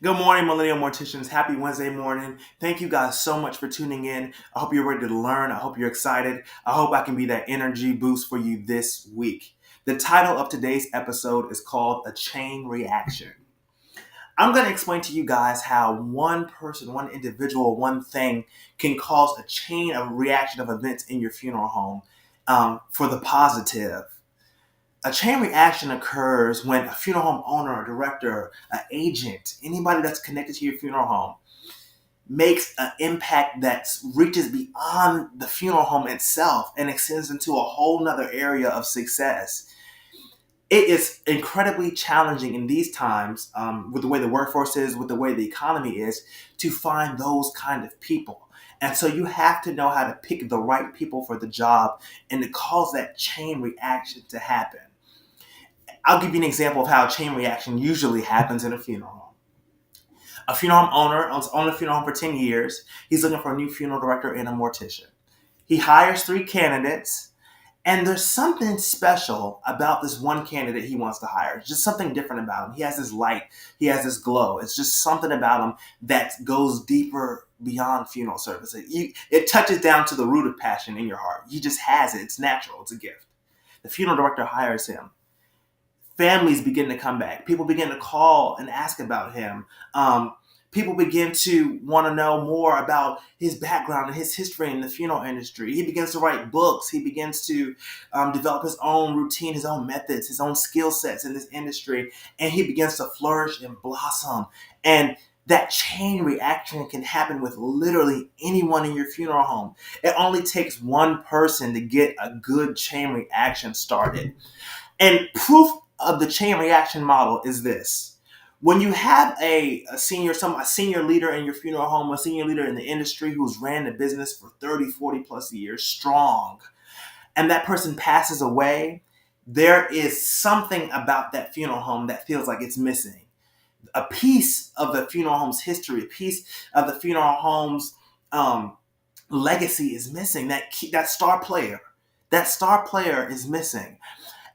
Good morning, Millennial Morticians. Happy Wednesday morning. Thank you guys so much for tuning in. I hope you're ready to learn. I hope you're excited. I hope I can be that energy boost for you this week. The title of today's episode is called A Chain Reaction. I'm going to explain to you guys how one person, one individual, one thing can cause a chain of reaction of events in your funeral home for the positive. A chain reaction occurs when a funeral home owner, a director, an agent, anybody that's connected to your funeral home makes an impact that reaches beyond the funeral home itself and extends into a whole nother area of success. It is incredibly challenging in these times, with the way the workforce is, with the way the economy is, to find those kind of people. And so you have to know how to pick the right people for the job and to cause that chain reaction to happen. I'll give you an example of how a chain reaction usually happens in a funeral home. A funeral home owner owns a funeral home for 10 years. He's looking for a new funeral director and a mortician. He hires 3 candidates, and there's something special about this one candidate he wants to hire. It's just something different about him. He has this light. He has this glow. It's just something about him that goes deeper beyond funeral service. It touches down to the root of passion in your heart. He just has it. It's natural. It's a gift. The funeral director hires him. Families begin to come back. People begin to call and ask about him. People begin to want to know more about his background and his history in the funeral industry. He begins to write books. He begins to develop his own routine, his own methods, his own skill sets in this industry. And he begins to flourish and blossom. And that chain reaction can happen with literally anyone in your funeral home. It only takes one person to get a good chain reaction started. And proof of the chain reaction model is this. When you have a senior leader in your funeral home, a senior leader in the industry who's ran the business for 30, 40 plus years strong, and that person passes away, there is something about that funeral home that feels like it's missing. A piece of the funeral home's history, a piece of the funeral home's legacy is missing. That star player is missing.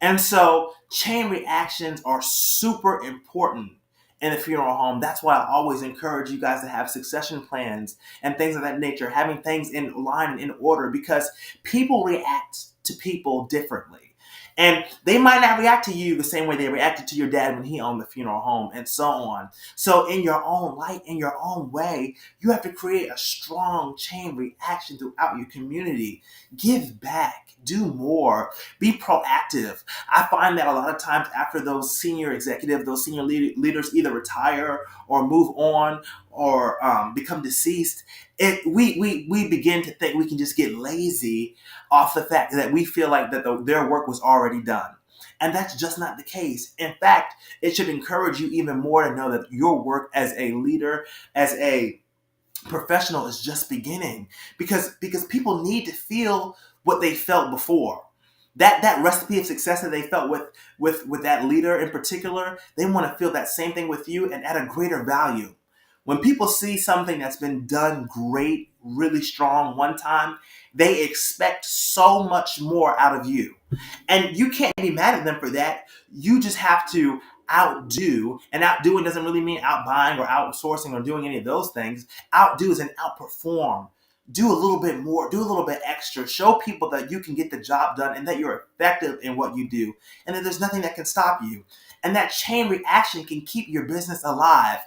And so chain reactions are super important in a funeral home. That's why I always encourage you guys to have succession plans and things of that nature, having things in line and in order, because people react to people differently. And they might not react to you the same way they reacted to your dad when he owned the funeral home, and so on. So in your own light, in your own way, you have to create a strong chain reaction throughout your community. Give back, do more, be proactive. I find that a lot of times after those senior executives, those senior leaders either retire or move on or become deceased, we begin to think we can just get lazy off the fact that we feel like that their work was already done. And that's just not the case. In fact, it should encourage you even more to know that your work as a leader, as a professional, is just beginning, because people need to feel what they felt before. That recipe of success that they felt with that leader in particular, they want to feel that same thing with you and at a greater value. When people see something that's been done great, really strong one time, they expect so much more out of you. And you can't be mad at them for that. You just have to outdo, and outdoing doesn't really mean outbuying or outsourcing or doing any of those things. Outdo is an outperform. Do a little bit more, do a little bit extra. Show people that you can get the job done and that you're effective in what you do and that there's nothing that can stop you. And that chain reaction can keep your business alive.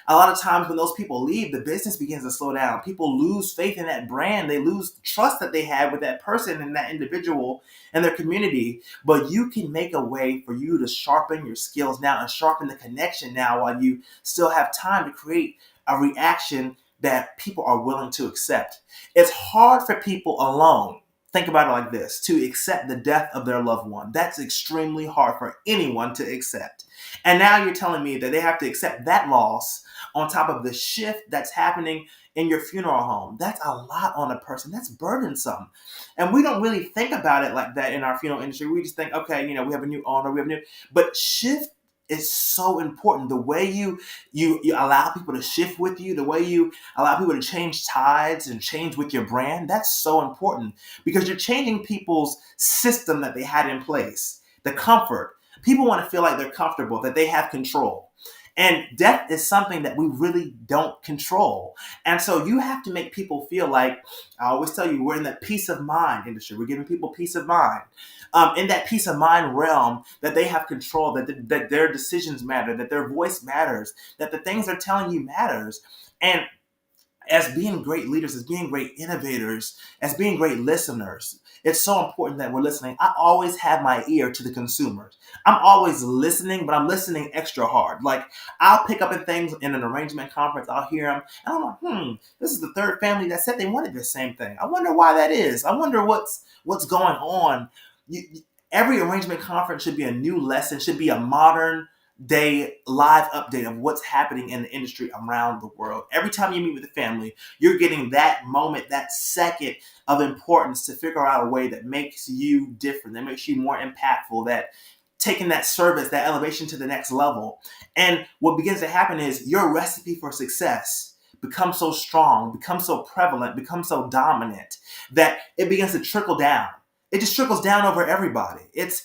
A lot of times when those people leave, the business begins to slow down. People lose faith in that brand. They lose trust that they had with that person and that individual and their community. But you can make a way for you to sharpen your skills now and sharpen the connection now while you still have time to create a reaction that people are willing to accept. It's hard for people alone, think about it like this, to accept the death of their loved one. That's extremely hard for anyone to accept. And now you're telling me that they have to accept that loss on top of the shift that's happening in your funeral home. That's a lot on a person. That's burdensome. And we don't really think about it like that in our funeral industry. We just think, okay, we have a new owner, but shift is so important. The way you allow people to shift with you, the way you allow people to change tides and change with your brand, that's so important, because you're changing people's system that they had in place. The comfort. People want to feel like they're comfortable, that they have control. And death is something that we really don't control. And so you have to make people feel like, I always tell you, we're in that peace of mind industry. We're giving people peace of mind. In that peace of mind realm, that they have control, that their decisions matter, that their voice matters, that the things they're telling you matters. And as being great leaders, as being great innovators, as being great listeners, it's so important that we're listening. I always have my ear to the consumers. I'm always listening, but I'm listening extra hard. Like, I'll pick up in things in an arrangement conference, I'll hear them, and I'm like, this is the third family that said they wanted the same thing. I wonder why that is. I wonder what's going on. Every arrangement conference should be a new lesson, should be a modern day live update of what's happening in the industry around the world. Every time you meet with a family, you're getting that moment, that second of importance to figure out a way that makes you different, that makes you more impactful, that taking that service, that elevation to the next level. And what begins to happen is your recipe for success becomes so strong, becomes so prevalent, becomes so dominant that it begins to trickle down. It just trickles down over everybody. It's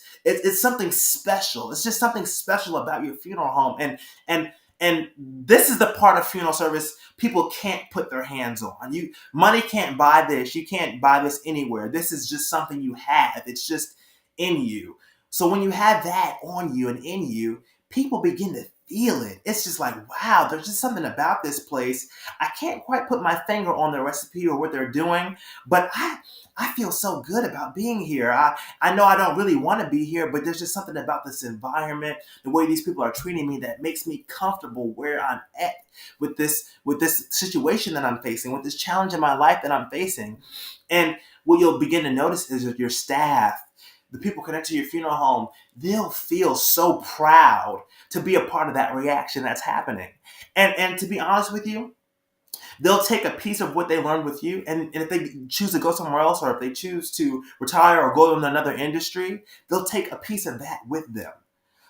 something special. It's just something special about your funeral home. And this is the part of funeral service people can't put their hands on. Money can't buy this. You can't buy this anywhere. This is just something you have. It's just in you. So when you have that on you and in you, people begin to feel it. It's just like, wow, there's just something about this place. I can't quite put my finger on the recipe or what they're doing, but I feel so good about being here. I know I don't really want to be here, but there's just something about this environment, the way these people are treating me, that makes me comfortable where I'm at with this situation that I'm facing, with this challenge in my life that I'm facing. And what you'll begin to notice is that your staff, the people connected to your funeral home, they'll feel so proud to be a part of that reaction that's happening. And to be honest with you, they'll take a piece of what they learned with you, and if they choose to go somewhere else, or if they choose to retire or go to another industry, they'll take a piece of that with them.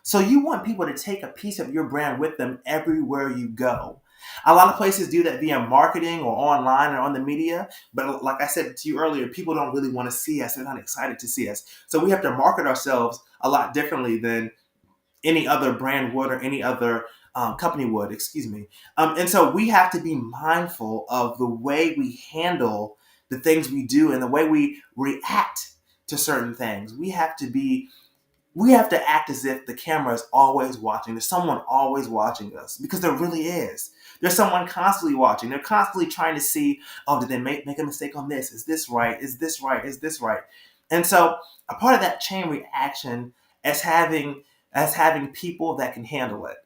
So you want people to take a piece of your brand with them everywhere you go. A lot of places do that via marketing or online or on the media, but like I said to you earlier, people don't really want to see us. They're not excited to see us. So we have to market ourselves a lot differently than any other brand would, or any other company would, excuse me. And so we have to be mindful of the way we handle the things we do and the way we react to certain things. We have to act as if the camera is always watching. There's someone always watching us, because there really is. There's someone constantly watching. They're constantly trying to see, oh, did they make a mistake on this? Is this right? Is this right? Is this right? And so a part of that chain reaction is having people that can handle it.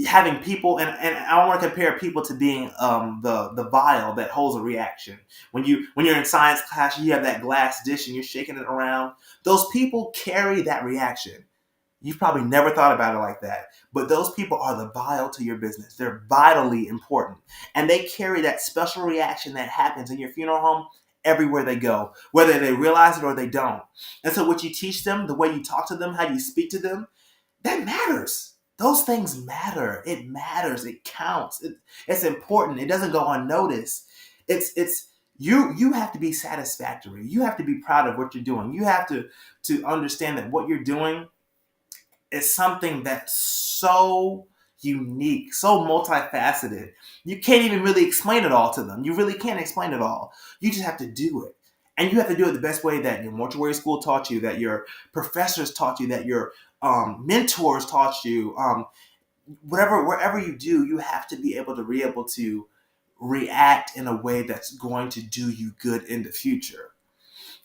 Having people, and I don't want to compare people to being the vial that holds a reaction. When you're in science class, you have that glass dish and you're shaking it around. Those people carry that reaction. You've probably never thought about it like that, but those people are the vial to your business. They're vitally important, and they carry that special reaction that happens in your funeral home everywhere they go, whether they realize it or they don't. And so what you teach them, the way you talk to them, how you speak to them, that matters. Those things matter. It matters. It counts. It's important. It doesn't go unnoticed. It's you have to be satisfactory. You have to be proud of what you're doing. You have to understand that what you're doing is something that's so unique, so multifaceted. You can't even really explain it all to them. You really can't explain it all. You just have to do it. And you have to do it the best way that your mortuary school taught you, that your professors taught you, that your mentors taught you. Wherever you do, you have to be able to react in a way that's going to do you good in the future.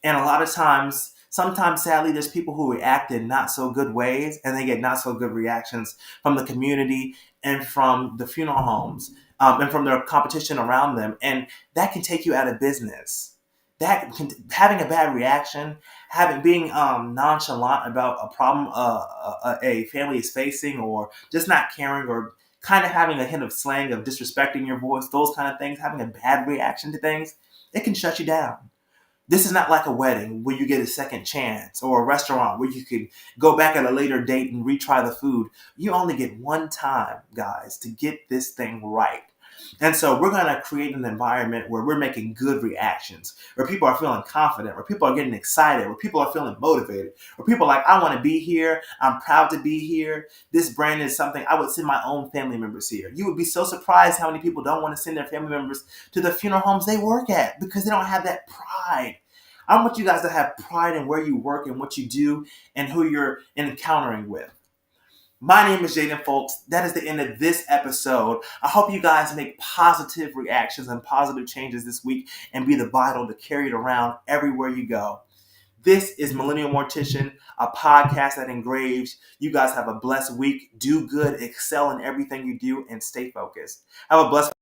And a lot of times, sometimes sadly, there's people who react in not so good ways, and they get not so good reactions from the community and from the funeral homes, and from their competition around them. And that can take you out of business. Having a bad reaction, being nonchalant about a problem a family is facing, or just not caring, or kind of having a hint of slang of disrespecting your voice, those kind of things, having a bad reaction to things, it can shut you down. This is not like a wedding where you get a second chance, or a restaurant where you can go back at a later date and retry the food. You only get one time, guys, to get this thing right. And so we're going to create an environment where we're making good reactions, where people are feeling confident, where people are getting excited, where people are feeling motivated, where people are like, I want to be here. I'm proud to be here. This brand is something I would send my own family members here. You would be so surprised how many people don't want to send their family members to the funeral homes they work at because they don't have that pride. I want you guys to have pride in where you work and what you do and who you're encountering with. My name is Jaden Folks. That is the end of this episode. I hope you guys make positive reactions and positive changes this week and be the vital to carry it around everywhere you go. This is Millennial Mortician, a podcast that engraves. You guys have a blessed week. Do good, excel in everything you do, and stay focused. Have a blessed